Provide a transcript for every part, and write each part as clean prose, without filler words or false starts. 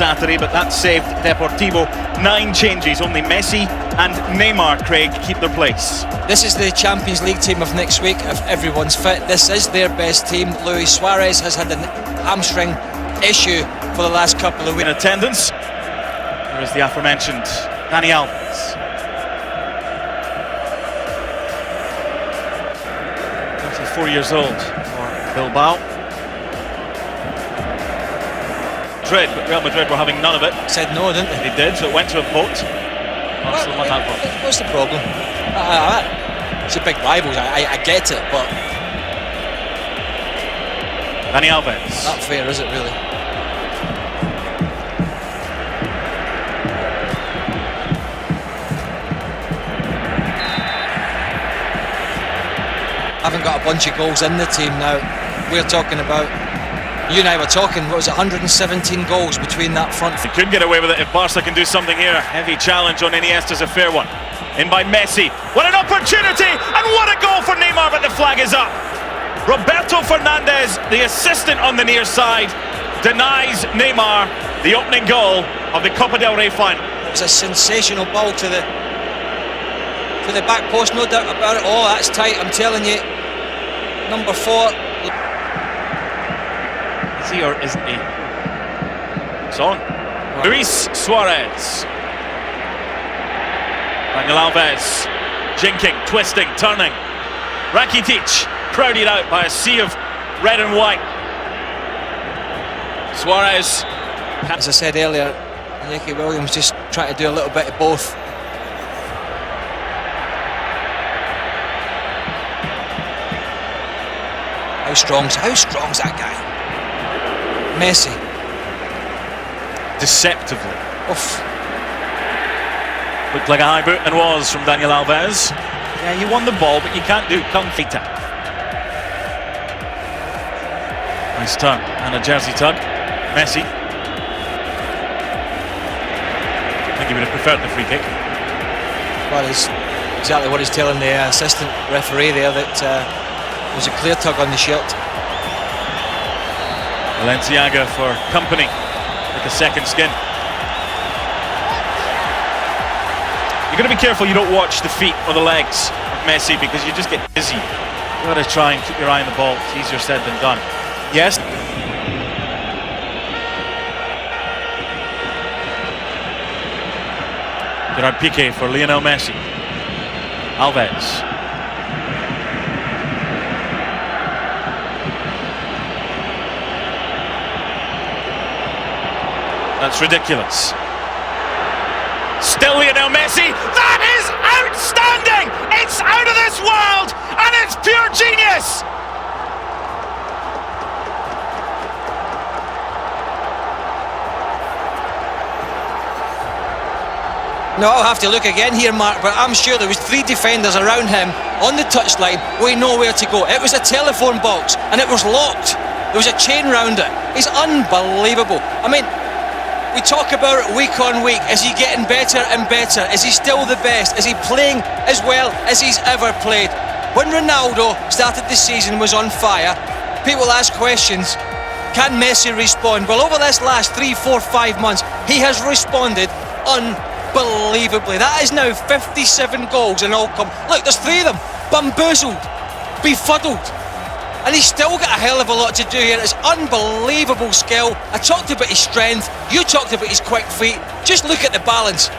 Saturday, but that saved Deportivo 9 changes. Only Messi and Neymar, Craig, keep their place. This is the Champions League team of next week, if everyone's fit. This is their best team. Luis Suarez has had an hamstring issue for the last couple of weeks. In attendance, there is the aforementioned Dani Alves. 34 years old for Bilbao. But Real Madrid were having none of it. Said no, didn't they? They did, so it went to a vote. Arsenal won that vote. What's the problem? It's a big rivals, I get it, but... Dani Alves. Not fair, is it really? Haven't got a bunch of goals in the team now. We're talking about... You and I were talking, what was it, 117 goals between that front. They couldn't get away with it if Barca can do something here. Heavy challenge on Iniesta's a fair one. In by Messi. What an opportunity! And what a goal for Neymar, but the flag is up. Roberto Fernandez, the assistant on the near side, denies Neymar the opening goal of the Copa del Rey final. It was a sensational ball to the back post, no doubt about it. Oh, that's tight, I'm telling you. Number 4. Is he or isn't he? It's on. Wow. Luis Suarez. Daniel Alves. Jinking, twisting, turning. Rakitic crowded out by a sea of red and white. Suarez. As I said earlier, Iñaki Williams just trying to do a little bit of both. How strong's that guy? Messi. Deceptively. Oof. Looked like a high boot and was from Daniel Alves. Yeah, you won the ball, but you can't do confita. Nice turn and a jersey tug. Messi. I think he would have preferred the free kick. Well, it's exactly what he's telling the assistant referee there, that there was a clear tug on the shirt. Valenciaga for company, like a second skin. You've got to be careful you don't watch the feet or the legs of Messi, because you just get dizzy. You've got to try and keep your eye on the ball. It's easier said than done. Yes. Gerard Piqué for Lionel Messi. Alves. That's ridiculous. Still Lionel Messi. That is outstanding! It's out of this world, and it's pure genius! No, I'll have to look again here, Mark, but I'm sure there was 3 defenders around him on the touchline with nowhere to go. It was a telephone box, and it was locked. There was a chain round it. It's unbelievable. I mean, we talk about it week on week. Is he getting better and better? Is he still the best? Is he playing as well as he's ever played? When Ronaldo started the season, was on fire, people ask questions. Can Messi respond? Well, over this last 3, 4, 5 months, he has responded unbelievably. That is now 57 goals and all come. Look, there's 3 of them. Bamboozled, befuddled. And he's still got a hell of a lot to do here. It's unbelievable skill. I talked about his strength. You talked about his quick feet. Just look at the balance.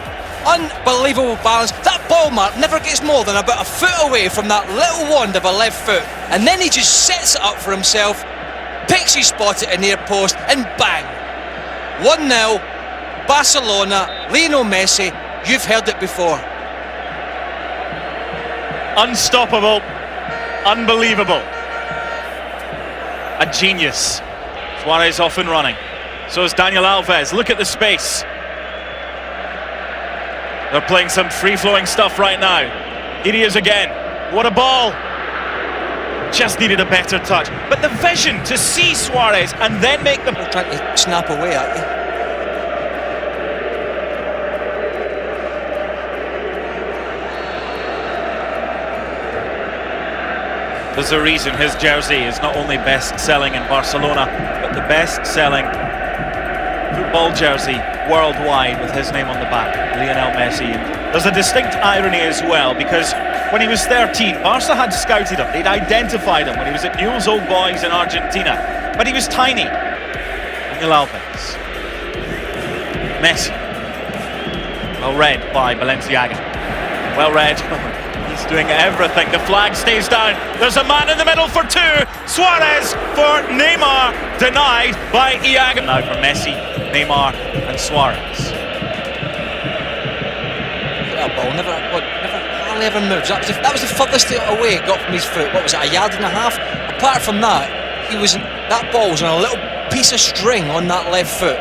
Unbelievable balance. That ball, Mark, never gets more than about a foot away from that little wand of a left foot. And then he just sets it up for himself, picks his spot at a near post, and bang. 1-0, Barcelona, Lionel Messi. You've heard it before. Unstoppable. Unbelievable. A genius. Suarez off and running. So is Daniel Alves. Look at the space. They're playing some free-flowing stuff right now. Here he is again. What a ball. Just needed a better touch. But the vision to see Suarez and then make them... They're trying to snap away at you. There's a reason his jersey is not only best-selling in Barcelona, but the best-selling football jersey worldwide with his name on the back, Lionel Messi. And there's a distinct irony as well, because when he was 13, Barca had scouted him. They'd identified him when he was at Newell's Old Boys in Argentina, but he was tiny. Daniel Alves. Messi. Well read by Balenciaga. Well read. He's doing everything. The flag stays down. There's a man in the middle for two. Suarez for Neymar. Denied by Iago. Now for Messi, Neymar and Suarez. That ball hardly ever moves. That was the furthest away it got from his foot. What was it, a yard and a half? Apart from that, that ball was on a little piece of string on that left foot.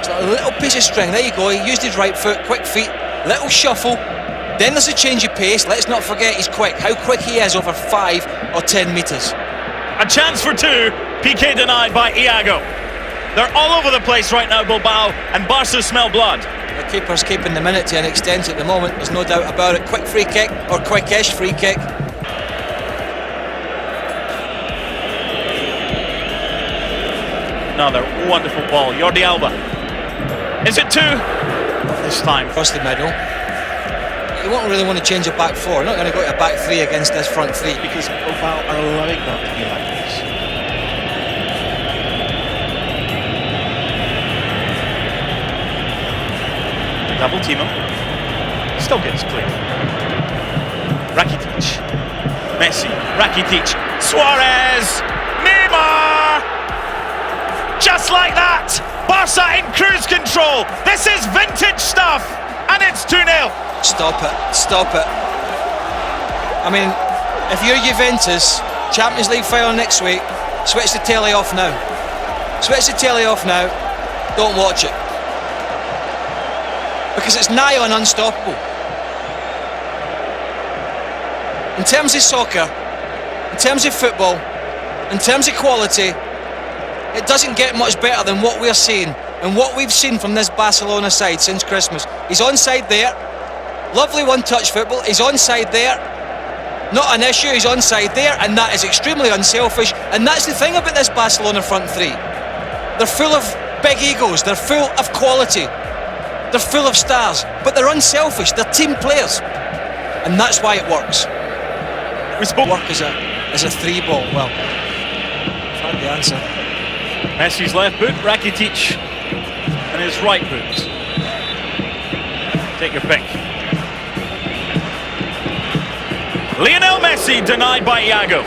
So a little piece of string. There you go. He used his right foot, quick feet, little shuffle. Then there's a change of pace. Let's not forget he's quick. How quick he is over 5 or 10 metres. A chance for two. PK denied by Iago. They're all over the place right now, Bilbao, and Barca smell blood. The keeper's keeping the minute to an extent at the moment. There's no doubt about it. Quick free kick, or quickish free kick. Another wonderful ball. Jordi Alba. Is it two? This time. Across the middle. You won't really want to change a back four. Not going to go to a back three against this front three. Because Bilbao are allowing that to be like this. Double team him. Still gets clear. Rakitic. Messi. Rakitic. Suarez. Neymar. Just like that. Barca in cruise control. This is vintage stuff. And it's 2-0. Stop it. Stop it. I mean, if you're Juventus, Champions League final next week, switch the telly off now. Switch the telly off now. Don't watch it. Because it's nigh on unstoppable. In terms of soccer, in terms of football, in terms of quality, it doesn't get much better than what we're seeing and what we've seen from this Barcelona side since Christmas. He's onside there. Lovely one-touch football. He's onside there. Not an issue. He's onside there, and that is extremely unselfish. And that's the thing about this Barcelona front three. They're full of big egos. They're full of quality. They're full of stars, but they're unselfish. They're team players, and that's why it works. We spoke work as a three ball. Well, I've had the answer. Messi's left boot, Rakitic, and his right boot. Take your pick. Lionel Messi denied by Iago.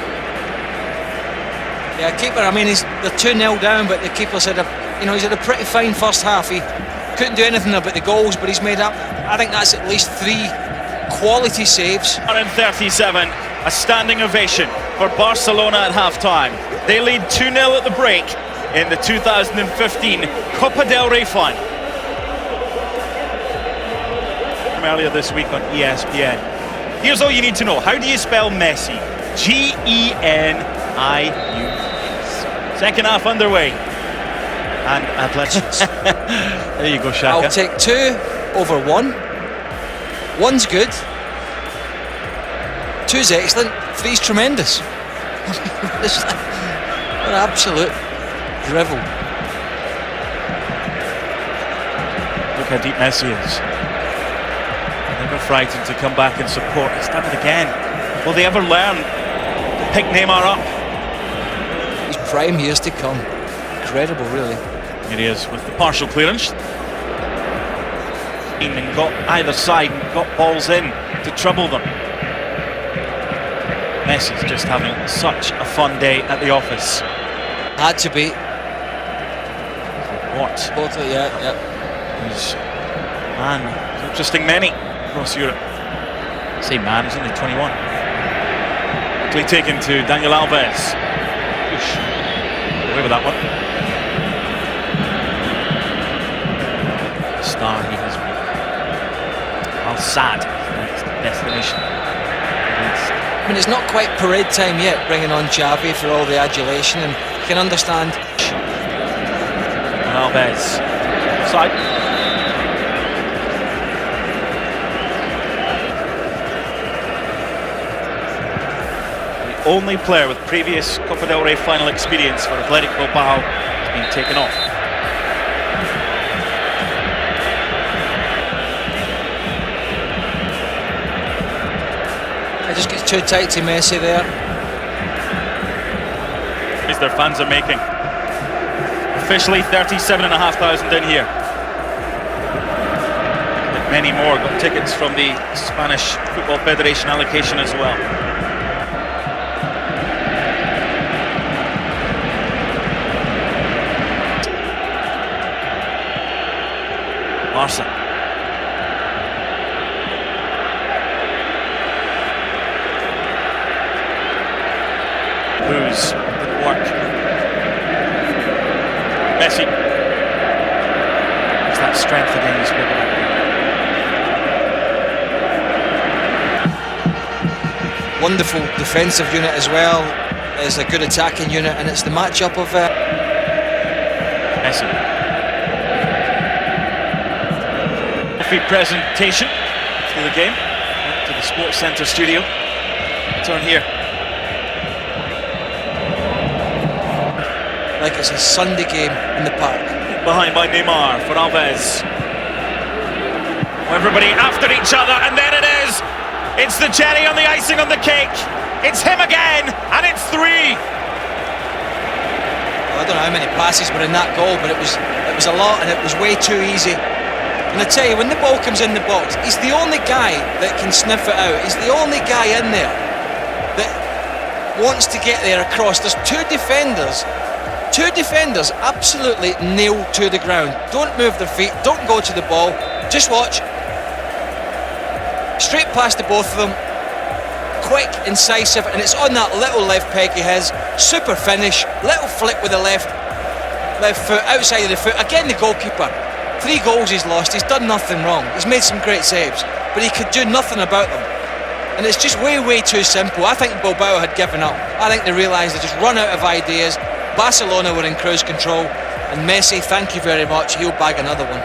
Yeah, keeper. I mean, they're 2-0 down, but the keeper said, he's had a pretty fine first half. He couldn't do anything about the goals, but he's made up. I think that's at least 3 quality saves. 37, a standing ovation for Barcelona at half-time. They lead 2-0 at the break in the 2015 Copa del Rey final. From earlier this week on ESPN. Here's all you need to know. How do you spell Messi? G-E-N-I-U-S. Second half underway. And Athletics. There you go, Shaka. I'll take 2 over 1. 1's good. 2's excellent. 3's tremendous. What an absolute drivel. Look how deep Messi is. Never frightened to come back and support. He's done it again. Will they ever learn to pick Neymar up? His prime years to come. Incredible, really. Here he is with the partial clearance. And got either side and got balls in to trouble them. Messi's just having such a fun day at the office. Had to be. What? Totally, yeah. He's man, interesting many across Europe. I say man, he's only 21. Quickly taken to Daniel Alves. Push. Away with that one. Star he has been. Al Sadd, next destination. I mean, it's not quite parade time yet, bringing on Xavi for all the adulation, and you can understand. Alves. Side. The only player with previous Copa del Rey final experience for Athletic Bilbao has been taken off. too tight to Messi there. Their fans are making. Officially 37,500 in here. But many more got tickets from the Spanish Football Federation allocation as well. Barca. Who's work. Messi. It's that strength again you spoke about. Wonderful defensive unit as well. It's a good attacking unit, and it's the matchup of Messi. Trophy presentation for the game. To the Sports Centre studio. Turn here. Like it's a Sunday game in the park. Behind by Neymar for Alves. Everybody after each other, and there it is. It's the cherry on the icing on the cake. It's him again, and it's 3. Well, I don't know how many passes were in that goal, but it was a lot, and it was way too easy. And I tell you, when the ball comes in the box, he's the only guy that can sniff it out. He's the only guy in there that wants to get there across. There's two defenders absolutely nailed to the ground. Don't move their feet, don't go to the ball, just watch. Straight past the both of them, quick, incisive, and it's on that little left peg he has. Super finish, little flick with the left foot, outside of the foot. Again, the goalkeeper, 3 goals he's lost, he's done nothing wrong. He's made some great saves, but he could do nothing about them. And it's just way too simple. I think Bilbao had given up. I think they realised they just run out of ideas. Barcelona were in cruise control, and Messi, thank you very much, he'll bag another one.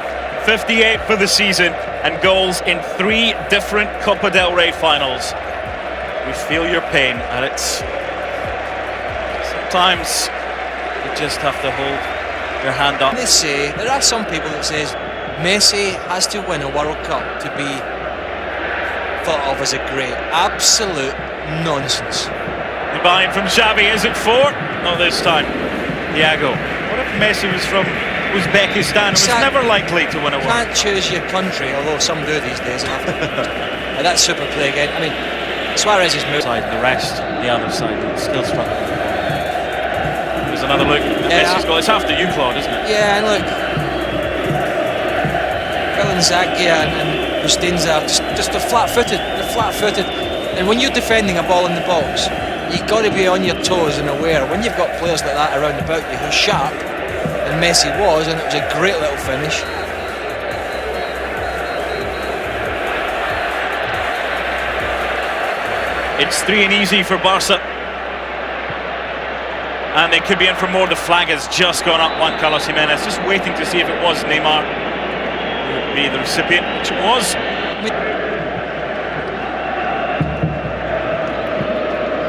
58 for the season and goals in 3 different Copa del Rey finals. We feel your pain, and it's sometimes you just have to hold your hand up. They say, there are some people that says Messi has to win a World Cup to be thought of as a great. Absolute nonsense. Behind from Xavi, is it 4? Not this time. Thiago. What if Messi was from Uzbekistan and was never likely to win a World Cup? Can't choose your country, although some do these days. And that's super play again. I mean, Suarez is moved. The rest, the other side, still struggling. There's another look at Messi's goal. It's after you, Claude, isn't it? Yeah, and look, Zakia and Bustinza are just they're flat-footed. They're flat-footed. And when you're defending a ball in the box, you've got to be on your toes and aware. When you've got players like that around about you who's sharp, and Messi was, and it was a great little finish. It's 3 and easy for Barca. And they could be in for more. The flag has just gone up. Juan Carlos Jimenez just waiting to see if it was Neymar who would be the recipient, which it was.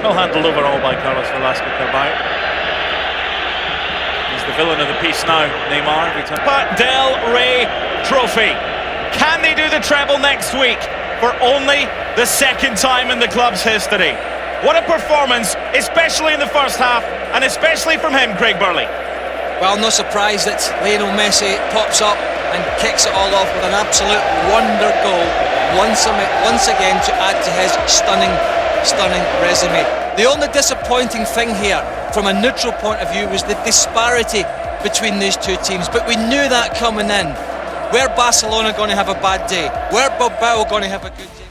Well handled overall by Carlos Velasco Carballo. He's the villain of the piece now, Neymar. Copa del Rey trophy. Can they do the treble next week for only the 2nd time in the club's history? What a performance, especially in the first half, and especially from him, Craig Burley. Well, no surprise that Lionel Messi pops up and kicks it all off with an absolute wonder goal once again to add to his stunning resume. The only disappointing thing here from a neutral point of view was the disparity between these two teams, but we knew that coming in. Were Barcelona going to have a bad day? Were Bilbao going to have a good day?